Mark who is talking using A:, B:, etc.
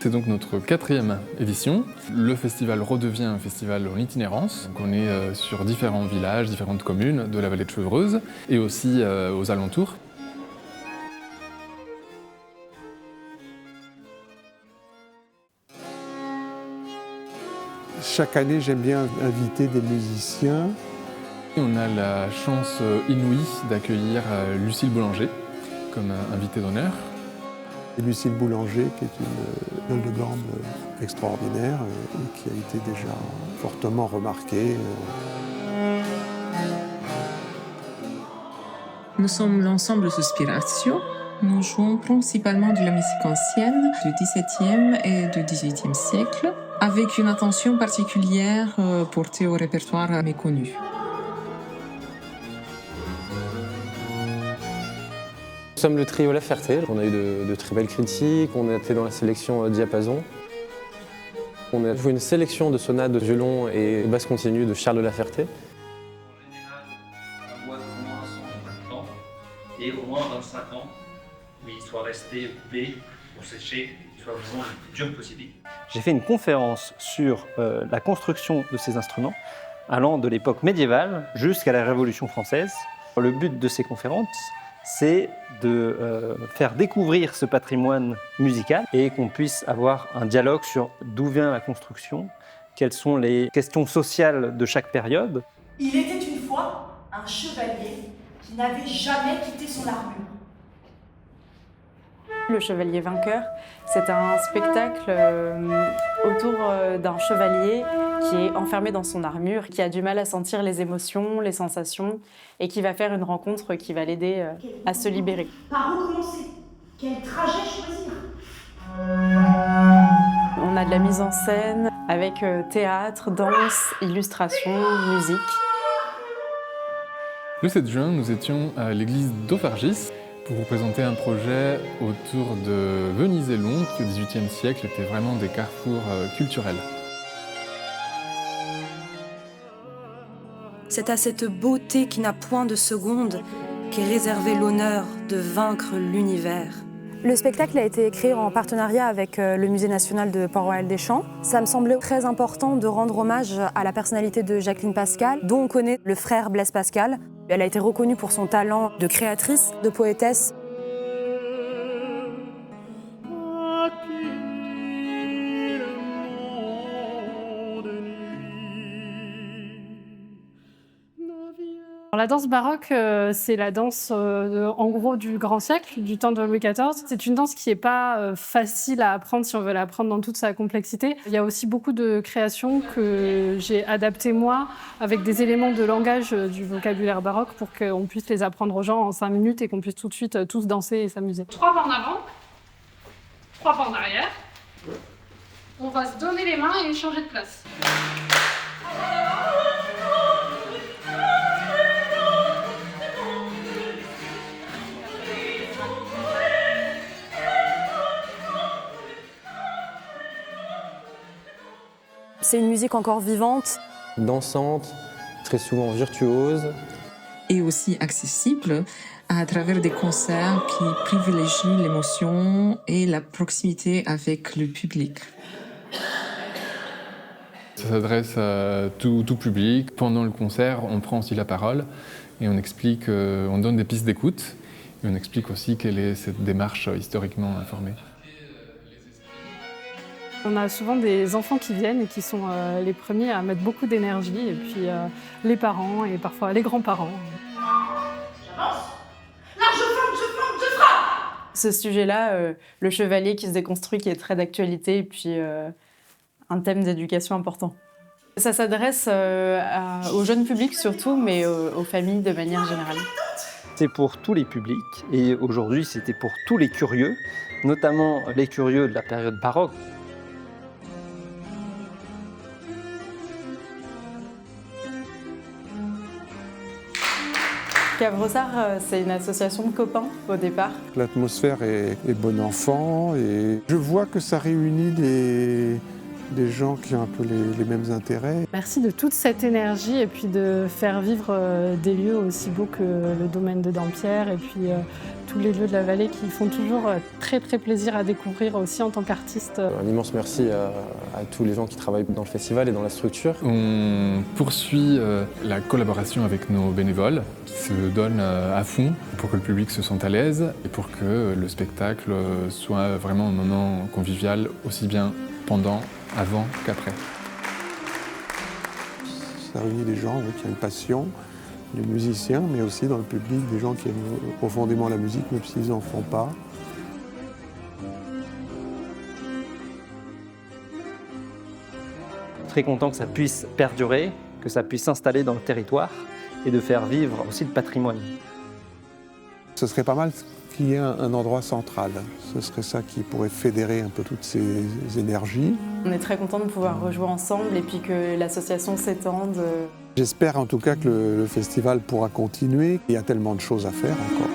A: C'est donc notre 4e édition. Le festival redevient un festival en itinérance. Donc on est sur différents villages, différentes communes de la vallée de Chevreuse et aussi aux alentours.
B: Chaque année, j'aime bien inviter des musiciens.
A: On a la chance inouïe d'accueillir Lucille Boulanger comme invitée d'honneur.
B: Et Lucille Boulanger, qui est une gueule de gambe extraordinaire et qui a été déjà fortement remarquée.
C: Nous sommes l'ensemble Suspiratio. Nous jouons principalement de la musique ancienne du XVIIe et du XVIIIe siècle, avec une attention particulière portée au répertoire méconnu.
D: Nous sommes le trio La Ferté. On a eu de très belles critiques, on a été dans la sélection Diapason. On a joué une sélection de sonates de violon et basse continue de Charles de La Ferté.
E: En général, la boîte au moins 150 ans et au moins 25 ans, où il soit resté coupé pour sécher, qu'il soit vraiment le plus dur possible.
F: J'ai fait une conférence sur la construction de ces instruments, allant de l'époque médiévale jusqu'à la Révolution française. Le but de ces conférences, c'est de faire découvrir ce patrimoine musical et qu'on puisse avoir un dialogue sur d'où vient la construction, quelles sont les questions sociales de chaque période.
G: Il était une fois un chevalier qui n'avait jamais quitté son armure.
H: Le Chevalier Vainqueur, c'est un spectacle autour d'un chevalier qui est enfermé dans son armure, qui a du mal à sentir les émotions, les sensations, et qui va faire une rencontre qui va l'aider à se libérer.
G: Par où commencer? Quel trajet choisir?
H: On a de la mise en scène avec théâtre, danse, illustration, musique.
A: Le 7 juin, nous étions à l'église d'Aufargis pour vous présenter un projet autour de Venise et Londres, qui au XVIIIe siècle étaient vraiment des carrefours culturels.
I: C'est à cette beauté qui n'a point de seconde qu'est réservé l'honneur de vaincre l'univers.
J: Le spectacle a été créé en partenariat avec le Musée national de Port-Royal des Champs. Ça me semblait très important de rendre hommage à la personnalité de Jacqueline Pascal, dont on connaît le frère Blaise Pascal. Elle a été reconnue pour son talent de créatrice, de poétesse.
K: La danse baroque, c'est la danse en gros du grand siècle, du temps de Louis XIV. C'est une danse qui n'est pas facile à apprendre si on veut l'apprendre dans toute sa complexité. Il y a aussi beaucoup de créations que j'ai adaptées moi avec des éléments de langage du vocabulaire baroque pour qu'on puisse les apprendre aux gens en 5 minutes et qu'on puisse tout de suite tous danser et s'amuser. 3 pas en avant, 3 pas en arrière. On va se donner les mains et changer de place.
J: C'est une musique encore vivante.
D: Dansante, très souvent virtuose.
C: Et aussi accessible à travers des concerts qui privilégient l'émotion et la proximité avec le public.
A: Ça s'adresse à tout public. Pendant le concert, on prend aussi la parole et on explique, on donne des pistes d'écoute et on explique aussi quelle est cette démarche historiquement informée.
K: On a souvent des enfants qui viennent et qui sont les premiers à mettre beaucoup d'énergie, et puis les parents et parfois les grands-parents.
G: J'avance. Là, je frappe.
H: Ce sujet-là, le chevalier qui se déconstruit, qui est très d'actualité, et puis un thème d'éducation important. Ça s'adresse au jeune public surtout, mais aux familles de manière générale.
F: C'est pour tous les publics, et aujourd'hui c'était pour tous les curieux, notamment les curieux de la période baroque.
H: Cave-Brossard, c'est une association de copains au départ.
B: L'atmosphère est bon enfant et je vois que ça réunit des gens qui ont un peu les mêmes intérêts.
K: Merci de toute cette énergie et puis de faire vivre des lieux aussi beaux que le domaine de Dampierre et puis tous les lieux de la vallée qui font toujours très plaisir à découvrir aussi en tant qu'artiste.
D: Un immense merci à tous les gens qui travaillent dans le festival et dans la structure.
A: On poursuit la collaboration avec nos bénévoles qui se donnent à fond pour que le public se sente à l'aise et pour que le spectacle soit vraiment un moment convivial aussi bien pendant, avant qu'après.
B: Ça réunit des gens qui ont une passion, des musiciens, mais aussi dans le public, des gens qui aiment profondément la musique, même s'ils n'en font pas.
F: Très content que ça puisse perdurer, que ça puisse s'installer dans le territoire et de faire vivre aussi le patrimoine.
B: Ce serait pas mal qu'il y ait un endroit central. Ce serait ça qui pourrait fédérer un peu toutes ces énergies.
H: On est très content de pouvoir rejouer ensemble et puis que l'association s'étende.
B: J'espère en tout cas que le festival pourra continuer. Il y a tellement de choses à faire encore.